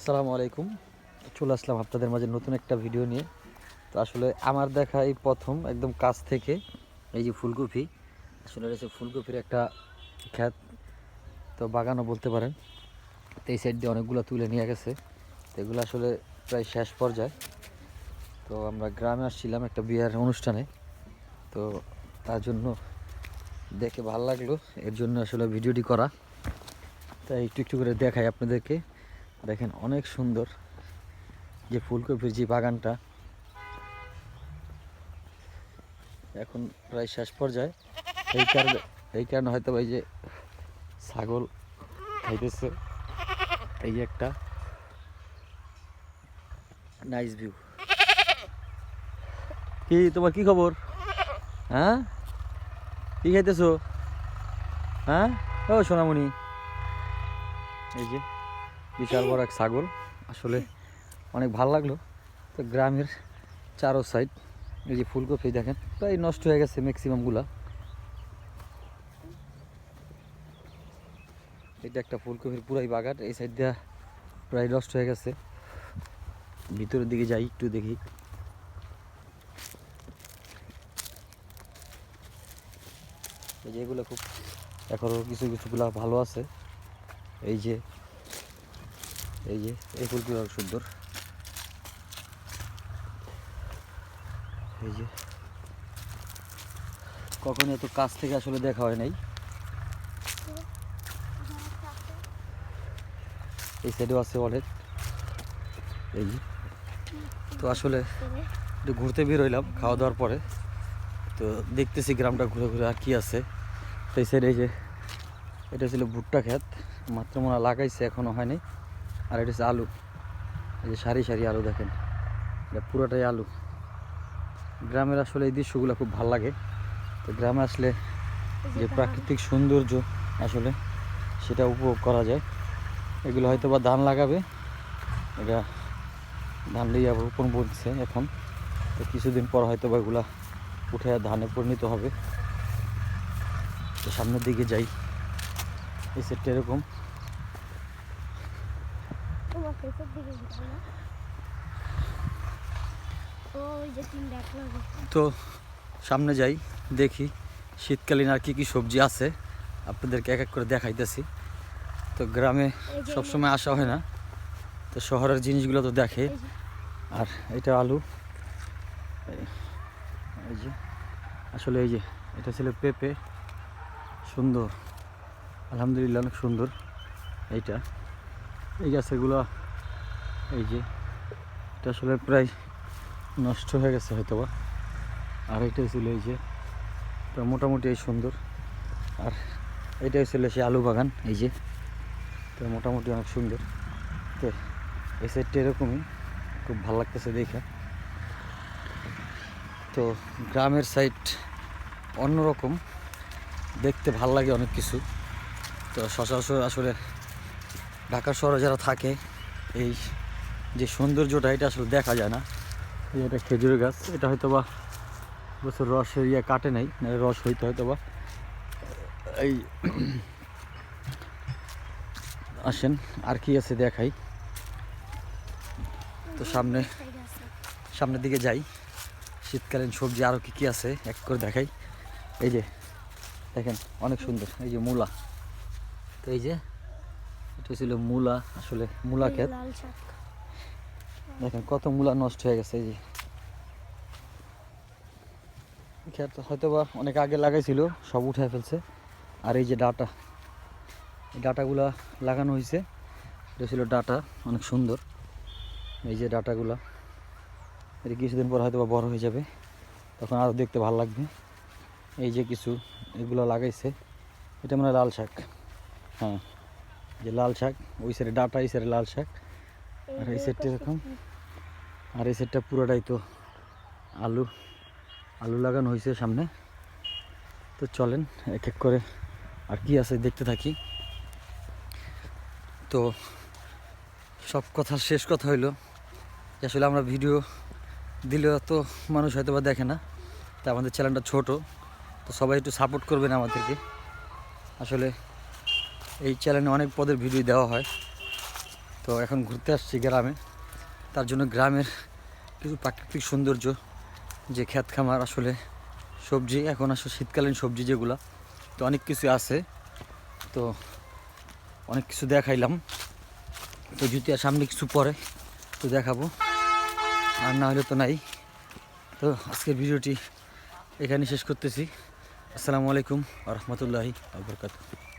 আসসালামু আলাইকুম। চলে আসলাম আপনাদের মাঝে নতুন একটা ভিডিও নিয়ে। তো আসলে আমার দেখা এই প্রথম একদম কাছ থেকে এই যে ফুলকপি, আসলে রয়েছে ফুলকপির একটা ক্ষেত, তো বাগানও বলতে পারেন। তো এই সাইড দিয়ে অনেকগুলো তুলে নিয়ে গেছে, তো এগুলো আসলে প্রায় শেষ পর্যায়ে। তো আমরা গ্রামে আসছিলাম একটা বিয়ের অনুষ্ঠানে, তো তার জন্য দেখে ভালো লাগলো, এর জন্য আসলে ভিডিওটি করা। তাই একটু একটু করে দেখাই আপনাদেরকে। দেখেন অনেক সুন্দর যে ফুলকপির যে বাগানটা, এখন প্রায় শেষ পর্যায়ে। এই কারণে হয়তো এই যে ছাগল খাইতেছে। এই যে একটা নাইস ভিউ। কি তোমার কি খবর? হ্যাঁ, কি খাইতেছো? হ্যাঁ, ও সোনামণি, এই যে বিশাল বড় এক ছাগল। আসলে অনেক ভালো লাগলো। তো গ্রামের চারো সাইড এই যে ফুলকপি দেখেন প্রায় নষ্ট হয়ে গেছে ম্যাক্সিমামগুলা। এটা একটা ফুলকপির পুরাই বাগান, এই সাইড দিয়া প্রায় নষ্ট হয়ে গেছে। ভিতরের দিকে যাই একটু দেখি। এই যে এগুলো খুব এখনও কিছু কিছুগুলা ভালো আছে। এই যে এই ফুলগুলো সুন্দর। এই যে কখনো এত কাছ থেকে আসলে দেখা হয় নাই। এই সাইডেও আছে অনেক। এই যে তো আসলে একটু ঘুরতে বের হইলাম খাওয়া দাওয়ার পরে, তো দেখতেছি গ্রামটা ঘুরে ঘুরে আর কি আছে। তো এই সাইডে এই যে এটা ছিল ভুট্টা ক্ষেত, মাত্র মনে হয় লাগাইছে, এখনো হয়নি। আর এটা হচ্ছে আলু, এই যে সারি সারি আলু দেখেন, এটা পুরোটাই আলু। গ্রামের আসলে এই দৃশ্যগুলো খুব ভালো লাগে। তো গ্রামে আসলে যে প্রাকৃতিক সৌন্দর্য আসলে সেটা উপভোগ করা যায়। এগুলো হয়তো বা ধান লাগাবে, এটা ধান লিয়ে আবার রোপণ বলছে এখন। তো কিছুদিন পর হয়তো বা এগুলা উঠে ধানে পরিণত হবে। তো সামনের দিকে যাই, এই সেটটা এরকম। তো সামনে যাই, দেখি শীতকালীন আর কি কি সবজি আছে, আপনাদেরকে এক এক করে দেখাইতেছি। তো গ্রামে সবসময় আসা হয় না, তো শহরের জিনিসগুলো তো দেখে। আর এটা আলু, এই যে আসলে এই যে এটা ছিল পেঁপে, সুন্দর, আলহামদুলিল্লাহ অনেক সুন্দর। এইটা এই গাছগুলো, এই যে এটা আসলে প্রায় নষ্ট হয়ে গেছে হয়তো বা। আর এইটাই ছিল এই যে, তো মোটামুটি এই সুন্দর। আর এইটাই ছিল সে আলু বাগান, এই যে, তো মোটামুটি অনেক সুন্দর। তো এই সাইডটা এরকমই, খুব ভালো লাগতেছে দেখে। তো গ্রামের সাইড অন্যরকম, দেখতে ভাল লাগে অনেক কিছু। তো সচরাচর আসলে ঢাকা শহরে যারা থাকে, এই যে সৌন্দর্যটা এটা আসলে দেখা যায় না। এই এটা খেজুরের গাছ, এটা হয়তো বা বছর রসের কাটে নাই, রস হইতে হয়তো বা। এই আসেন আর কি আছে দেখাই। তো সামনের দিকে যাই, শীতকালীন সবজি আরও কি কি আছে এক করে দেখাই। এই যে দেখেন অনেক সুন্দর, এই যে মূলা। তো এই যে এটা ছিল মূলা, আসলে মূলা ক্ষেত। দেখেন কত মূলা নষ্ট হয়ে গেছে। এই যে ক্ষেত হয়তো বা অনেক আগে লাগাইছিল, সব উঠে ফেলছে। আর এই যে ডাটা, এই ডাটাগুলা লাগানো হয়েছে, এটা ছিল ডাটা, অনেক সুন্দর। এই যে ডাটাগুলা, এটা কিছুদিন পর হয়তো বা বড় হয়ে যাবে, তখন আরও দেখতে ভালো লাগবে। এই যে কিছু এগুলো লাগাইছে, এটা মানে লাল শাক। হ্যাঁ, যে লাল শাক, ওই সাইডে ডাটা, এই সাইডে লাল শাক। আর এই সাইডটা এরকম, আর এই সাইডটা পুরোটাই তো আলু, আলু লাগানো হয়েছে সামনে। তো চলেন এক এক করে আর কি আছে দেখতে থাকি। তো সব কথার শেষ কথা হইলো যে আসলে আমরা ভিডিও দিলেও তো মানুষ হয়তো বা দেখে না, তা আমাদের চ্যানেলটা ছোট, তো সবাই একটু সাপোর্ট করবেন আমাদেরকে। আসলে এই চ্যানেলে অনেক পদের ভিডিও দেওয়া হয়, তো এখন ঘুরতে আসছি গ্রামে, তার জন্য গ্রামের কিছু প্রাকৃতিক সৌন্দর্য, যে ক্ষেত খামার, আসলে সবজি, এখন আসলে শীতকালীন সবজি যেগুলো, তো অনেক কিছু আছে। তো অনেক কিছু দেখাইলাম, তো যদি আর সামনে কিছু পরে তো দেখাবো, আর না হলে তো নাই। তো আজকের ভিডিওটি এখানে শেষ করতেছি। আসসালামু আলাইকুম ওয়া রাহমাতুল্লাহি ওয়া বারাকাতুহু।